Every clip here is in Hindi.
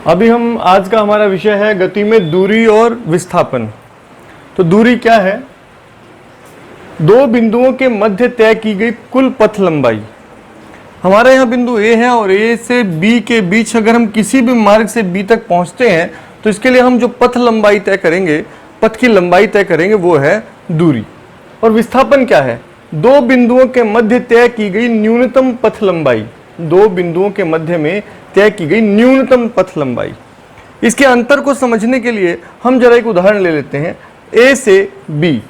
अभी हम आज का हमारा विषय है गति में दूरी और विस्थापन। तो दूरी क्या है? दो बिंदुओं के मध्य तय की गई कुल पथ लंबाई। हमारे यहाँ बिंदु ए है और ए से बी के बीच अगर हम किसी भी मार्ग से बी तक पहुंचते हैं तो इसके लिए हम जो पथ लंबाई तय करेंगे, पथ की लंबाई तय करेंगे, वो है दूरी। और विस्थापन क्या है? दो बिंदुओं के मध्य तय की गई न्यूनतम पथ लंबाई। दो बिंदुओं के मध्य में तय की गई न्यूनतम पथ लंबाई। इसके अंतर को समझने के लिए हम जरा एक उदाहरण ले लेते हैं। ए से बी,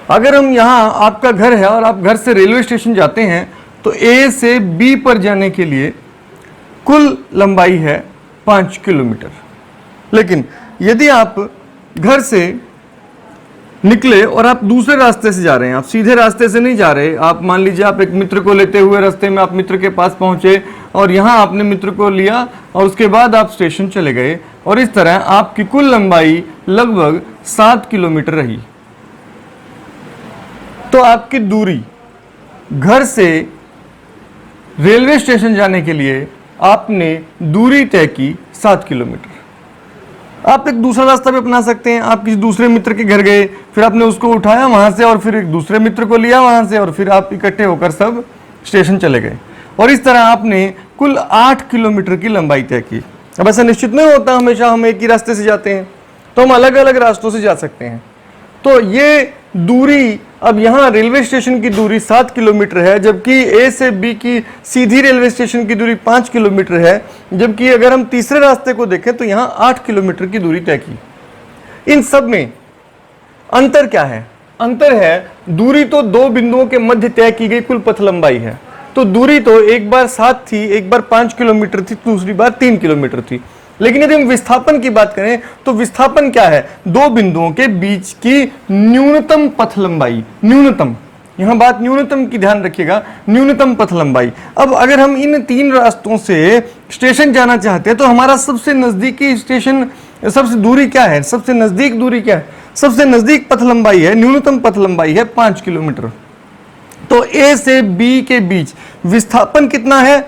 अगर हम यहाँ, आपका घर है और आप घर से रेलवे स्टेशन जाते हैं तो ए से बी पर जाने के लिए कुल लंबाई है 5 किलोमीटर। लेकिन यदि आप घर से निकले और आप दूसरे रास्ते से जा रहे हैं, आप सीधे रास्ते से नहीं जा रहे, आप मान लीजिए आप एक मित्र को लेते हुए रास्ते में आप मित्र के पास पहुंचे और यहाँ आपने मित्र को लिया और उसके बाद आप स्टेशन चले गए और इस तरह आपकी कुल लंबाई लगभग 7 किलोमीटर रही। तो आपकी दूरी घर से रेलवे स्टेशन जाने के लिए आपने दूरी तय की 7 किलोमीटर। आप एक दूसरा रास्ता भी अपना सकते हैं। आप किसी दूसरे मित्र के घर गए, फिर आपने उसको उठाया वहां से और फिर एक दूसरे मित्र को लिया वहां से और फिर आप इकट्ठे होकर सब स्टेशन चले गए और इस तरह आपने कुल 8 किलोमीटर की लंबाई तय की। अब ऐसा निश्चित नहीं होता हमेशा हम एक ही रास्ते से जाते हैं, तो हम अलग अलग रास्तों से जा सकते हैं। तो ये दूरी, अब यहाँ रेलवे स्टेशन की दूरी 7 किलोमीटर है, जबकि ए से बी की सीधी रेलवे स्टेशन की दूरी 5 किलोमीटर है, जबकि अगर हम तीसरे रास्ते को देखें तो यहाँ 8 किलोमीटर की दूरी तय की। इन सब में अंतर क्या है? अंतर है दूरी तो दो बिंदुओं के मध्य तय की गई कुल पथ लंबाई है। तो दूरी तो एक बार 7 थी, एक बार 5 किलोमीटर थी, दूसरी बार 3 किलोमीटर थी। लेकिन यदि हम विस्थापन की बात करें तो विस्थापन क्या है? दो बिंदुओं के बीच की न्यूनतम पथ लंबाई। न्यूनतम, यहां बात न्यूनतम की ध्यान रखिएगा, न्यूनतम पथ लंबाई। अब अगर हम इन 3 रास्तों से स्टेशन जाना चाहते हैं तो हमारा सबसे नजदीकी स्टेशन, सबसे दूरी क्या है? सबसे नजदीक दूरी क्या है? सबसे नजदीक पथ लंबाई है, न्यूनतम पथ लंबाई है 5 किलोमीटर। तो ए से बी के बीच विस्थापन कितना है?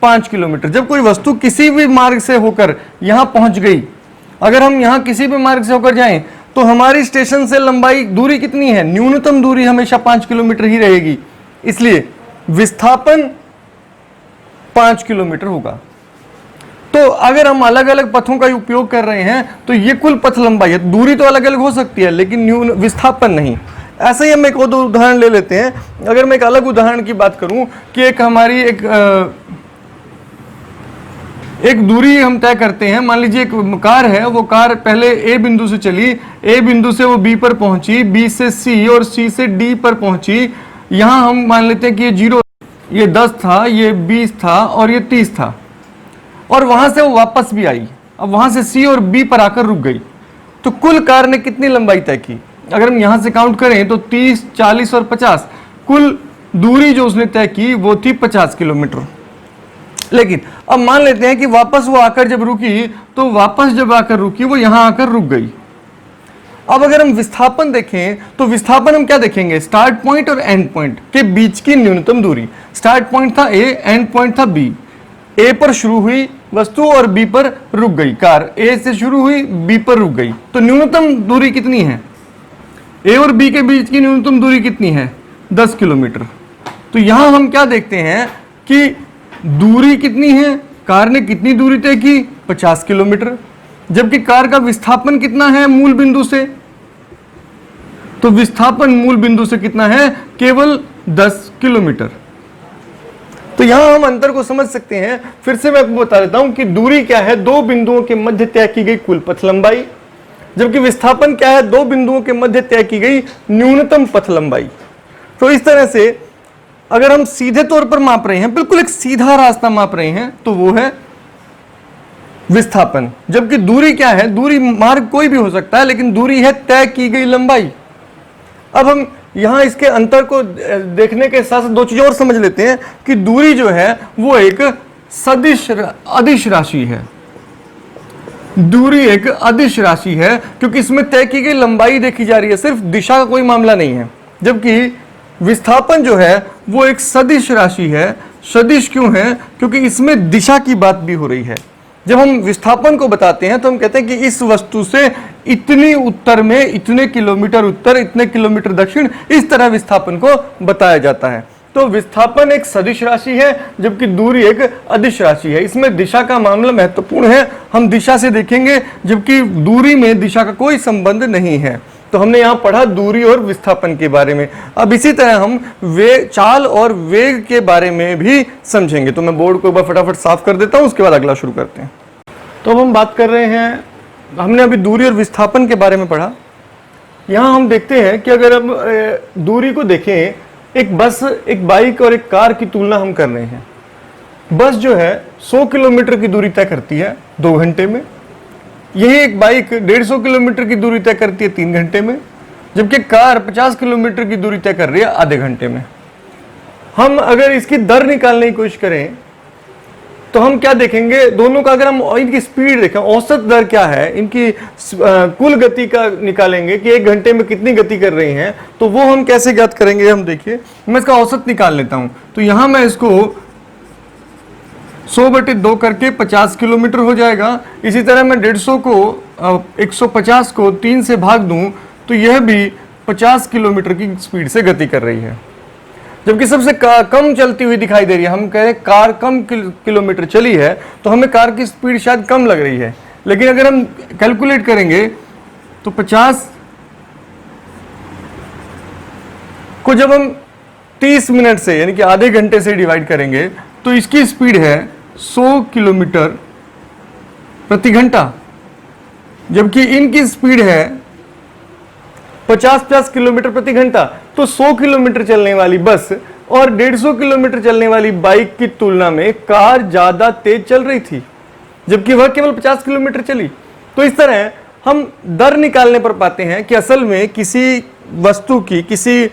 5 किलोमीटर। जब कोई वस्तु किसी भी मार्ग से होकर यहां पहुंच गई, अगर हम यहां किसी भी मार्ग से होकर जाएं तो हमारी स्टेशन से लंबाई, दूरी कितनी है? न्यूनतम दूरी हमेशा 5 किलोमीटर ही रहेगी। इसलिए विस्थापन 5 किलोमीटर होगा। तो अगर हम अलग अलग पथों का उपयोग कर रहे हैं तो ये कुल पथ लंबाई है। दूरी तो अलग अलग हो सकती है लेकिन विस्थापन नहीं। ऐसे ही हम एक और उदाहरण ले लेते हैं। अगर मैं एक अलग उदाहरण की बात करूं कि एक हमारी एक दूरी हम तय करते हैं। मान लीजिए एक कार है, वो कार पहले ए बिंदु से चली, ए बिंदु से वो बी पर पहुंची, बी से सी और सी से डी पर पहुंची। यहां हम मान लेते हैं कि ये 0, ये 10 था, ये 20 था और ये 30 था और वहां से वो वापस भी आई। अब वहां से सी और बी पर आकर रुक गई। तो कुल कार ने कितनी लंबाई तय की? अगर हम यहां से काउंट करें तो 30, 40 और 50, कुल दूरी जो उसने तय की वो थी 50 किलोमीटर। लेकिन अब मान लेते हैं कि वापस वो आकर जब रुकी, तो वापस जब आकर रुकी वो यहां आकर रुक गई। अब अगर हम विस्थापन देखें तो विस्थापन हम क्या देखेंगे? स्टार्ट पॉइंट और एंड पॉइंट के बीच की न्यूनतम दूरी। स्टार्ट पॉइंट था ए, एंड पॉइंट था बी। ए पर शुरू हुई वस्तु और बी पर रुक गई कार। ए से शुरू हुई, बी पर रुक गई। तो न्यूनतम दूरी कितनी है? ए और बी के बीच की न्यूनतम दूरी कितनी है? 10 किलोमीटर। तो यहां हम क्या देखते हैं कि दूरी कितनी है? कार ने कितनी दूरी तय की? 50 किलोमीटर। जबकि कार का विस्थापन कितना है मूल बिंदु से? तो विस्थापन मूल बिंदु से कितना है? केवल 10 किलोमीटर। तो यहां हम अंतर को समझ सकते हैं। फिर से मैं आपको बता देता हूं कि दूरी क्या है? दो बिंदुओं के मध्य तय की गई कुल पथ लंबाई। जबकि विस्थापन क्या है? दो बिंदुओं के मध्य तय की गई न्यूनतम पथ लंबाई। तो इस तरह से अगर हम सीधे तौर पर माप रहे हैं, बिल्कुल एक सीधा रास्ता माप रहे हैं, तो वो है विस्थापन। जबकि दूरी क्या है? दूरी मार्ग कोई भी हो सकता है, लेकिन दूरी है तय की गई लंबाई। अब हम यहां इसके अंतर को देखने के साथ दो चीज और समझ लेते हैं कि दूरी जो है वो एक सदिश अदिश राशि है। दूरी एक अदिश राशि है क्योंकि इसमें तय की गई लंबाई देखी जा रही है, सिर्फ दिशा का कोई मामला नहीं है। जबकि विस्थापन जो है वो एक सदिश राशि है। सदिश क्यों है? क्योंकि इसमें दिशा की बात भी हो रही है। जब हम विस्थापन को बताते हैं तो हम कहते हैं कि इस वस्तु से इतनी उत्तर में इतने किलोमीटर उत्तर, इतने किलोमीटर दक्षिण, इस तरह विस्थापन को बताया जाता है। तो विस्थापन एक सदिश राशि है जबकि दूरी एक अदिश राशि है। इसमें दिशा का मामला महत्वपूर्ण है, हम दिशा से देखेंगे, जबकि दूरी में दिशा का कोई संबंध नहीं है। तो हमने यहाँ पढ़ा दूरी और विस्थापन के बारे में। अब इसी तरह हम चाल और वेग के बारे में भी समझेंगे। तो मैं बोर्ड को एक बार फटाफट साफ कर देता हूँ, उसके बाद अगला शुरू करते हैं। तो अब हम बात कर रहे हैं, हमने अभी दूरी और विस्थापन के बारे में पढ़ा। यहाँ हम देखते हैं कि अगर हम दूरी को देखें, एक बस, एक बाइक और एक कार की तुलना हम कर रहे हैं। बस जो है 100 किलोमीटर की दूरी तय करती है 2 घंटे में, यही एक बाइक 150 किलोमीटर की दूरी तय करती है 3 घंटे में, जबकि कार 50 किलोमीटर की दूरी तय कर रही है आधे घंटे में। हम अगर इसकी दर निकालने की कोशिश करें तो हम क्या देखेंगे, दोनों का अगर हम इनकी स्पीड देखें, औसत दर क्या है, इनकी कुल गति का निकालेंगे कि 1 घंटे में कितनी गति कर रही हैं, तो वो हम कैसे ज्ञात करेंगे। हम देखिए, मैं इसका औसत निकाल लेता हूं। तो यहां मैं इसको 100/2 करके 50 किलोमीटर हो जाएगा। इसी तरह मैं 150 को 150 को 3 से भाग दूं तो यह भी 50 किलोमीटर की स्पीड से गति कर रही है, जबकि सबसे कम चलती हुई दिखाई दे रही है। हम कह रहे हैं कार कम किलोमीटर चली है तो हमें कार की स्पीड शायद कम लग रही है, लेकिन अगर हम कैलकुलेट करेंगे तो 50 को जब हम 30 मिनट से यानी कि आधे घंटे से डिवाइड करेंगे तो इसकी स्पीड है 100 किलोमीटर प्रति घंटा, जबकि इनकी स्पीड है 50 किलोमीटर प्रति घंटा। तो 100 किलोमीटर चलने वाली बस और 150 किलोमीटर चलने वाली बाइक की तुलना में कार ज्यादा तेज चल रही थी, जबकि वह केवल 50 किलोमीटर चली। तो इस तरह हम दर निकालने पर पाते हैं कि असल में किसी वस्तु की, किसी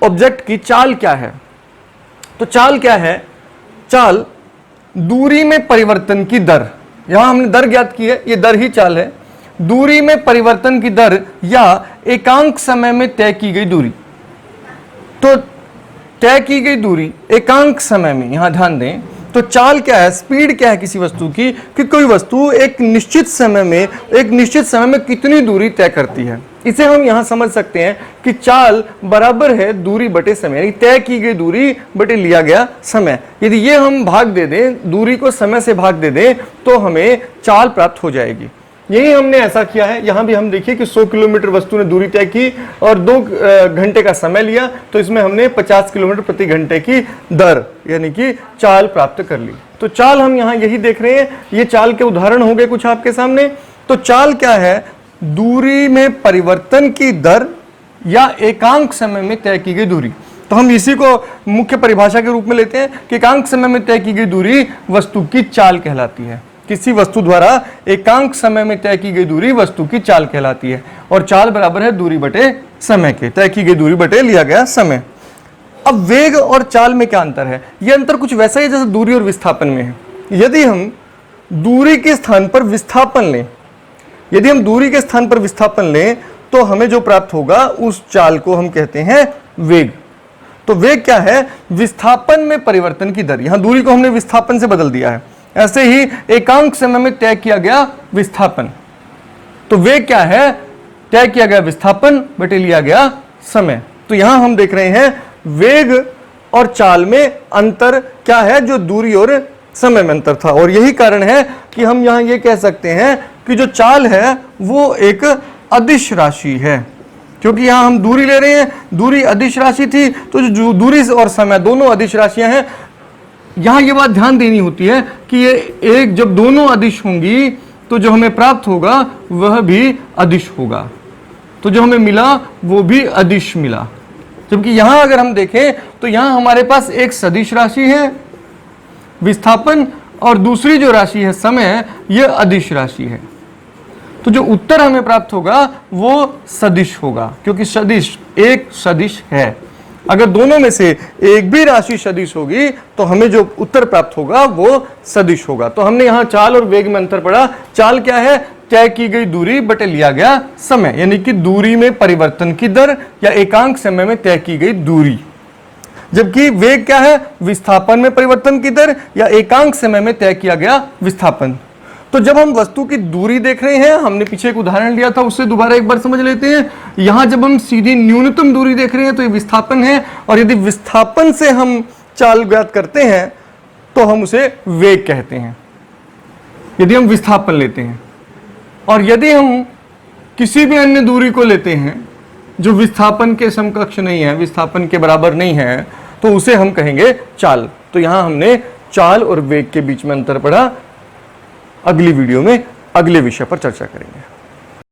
ऑब्जेक्ट की चाल क्या है। तो चाल क्या है, चाल दूरी में परिवर्तन की दर। यहां हमने दर ज्ञात की है, ये दर ही चाल है। दूरी में परिवर्तन की दर या एकांक समय में तय की गई दूरी। तो तय की गई दूरी एकांक समय में, यहां ध्यान दें, तो चाल क्या है, स्पीड क्या है किसी वस्तु की, कि कोई वस्तु एक निश्चित समय में कितनी दूरी तय करती है। इसे हम यहां समझ सकते हैं कि चाल बराबर है दूरी बटे समय, यानी तय की गई दूरी बटे लिया गया समय। यदि ये हम भाग दे दें, दूरी को समय से भाग दे दें, तो हमें चाल प्राप्त हो जाएगी। यही हमने ऐसा किया है। यहां भी हम देखिए कि 100 किलोमीटर वस्तु ने दूरी तय की और 2 घंटे का समय लिया, तो इसमें हमने 50 किलोमीटर प्रति घंटे की दर यानी कि चाल प्राप्त कर ली। तो चाल हम यहां यही देख रहे हैं। ये चाल के उदाहरण हो गए कुछ आपके सामने। तो चाल क्या है, दूरी में परिवर्तन की दर या एकांक समय में तय की गई दूरी। तो हम इसी को मुख्य परिभाषा के रूप में लेते हैं कि एकांक समय में तय की गई दूरी वस्तु की चाल कहलाती है। किसी वस्तु द्वारा एकांक समय में तय की गई दूरी वस्तु की चाल कहलाती है, और चाल बराबर है दूरी बटे समय के, तय की गई दूरी बटे लिया गया समय। अब वेग और चाल में क्या अंतर है? यह अंतर कुछ वैसा ही जैसे दूरी और विस्थापन में है। यदि हम दूरी के स्थान पर विस्थापन लें, तो हमें जो प्राप्त होगा उस चाल को हम कहते हैं वेग। तो वेग क्या है? विस्थापन में परिवर्तन की दर। यहां दूरी को हमने विस्थापन से बदल दिया है, ऐसे ही एकांक समय में तय किया गया विस्थापन। तो वेग क्या है? तय किया गया विस्थापन बटे लिया गया समय। तो यहां हम देख रहे हैं वेग और चाल में अंतर क्या है, जो दूरी और समय में अंतर था। और यही कारण है कि हम यहां ये कह सकते हैं कि जो चाल है वो एक अदिश राशि है, क्योंकि यहां हम दूरी ले रहे हैं, दूरी अदिश राशि थी, तो जो दूरी और समय दोनों अदिश राशियां हैं। यहां ये बात ध्यान देनी होती है कि ये एक जब दोनों अदिश होंगी तो जो हमें प्राप्त होगा वह भी अदिश होगा, तो जो हमें मिला वो भी अदिश मिला। जबकि यहां अगर हम देखें तो यहां हमारे पास एक सदिश राशि है विस्थापन, और दूसरी जो राशि है समय, यह अदिश राशि है। तो जो उत्तर हमें प्राप्त होगा वो सदिश होगा, क्योंकि सदिश एक सदिश है। अगर दोनों में से एक भी राशि सदिश होगी तो हमें जो उत्तर प्राप्त होगा वो सदिश होगा। तो हमने यहां चाल और वेग में अंतर पढ़ा। चाल क्या है? तय की गई दूरी बटे लिया गया समय, यानी कि दूरी में परिवर्तन की दर या एकांक समय में तय की गई दूरी। जबकि वेग क्या है? विस्थापन में परिवर्तन की दर या एकांक समय में तय किया गया विस्थापन। तो जब हम वस्तु की दूरी देख रहे हैं, हमने पीछे एक उदाहरण लिया था, उससे दोबारा एक बार समझ लेते हैं। यहां जब हम सीधी न्यूनतम दूरी देख रहे हैं तो ये विस्थापन है, और यदि विस्थापन से हम चाल ज्ञात करते हैं तो हम उसे वेग कहते हैं, यदि हम विस्थापन लेते हैं। और यदि हम किसी भी अन्य दूरी को लेते हैं जो विस्थापन के समकक्ष नहीं है, विस्थापन के बराबर नहीं है, तो उसे हम कहेंगे चाल। तो यहां हमने चाल और वेग के बीच में अंतर पढ़ा। अगली वीडियो में अगले विषय पर चर्चा करेंगे।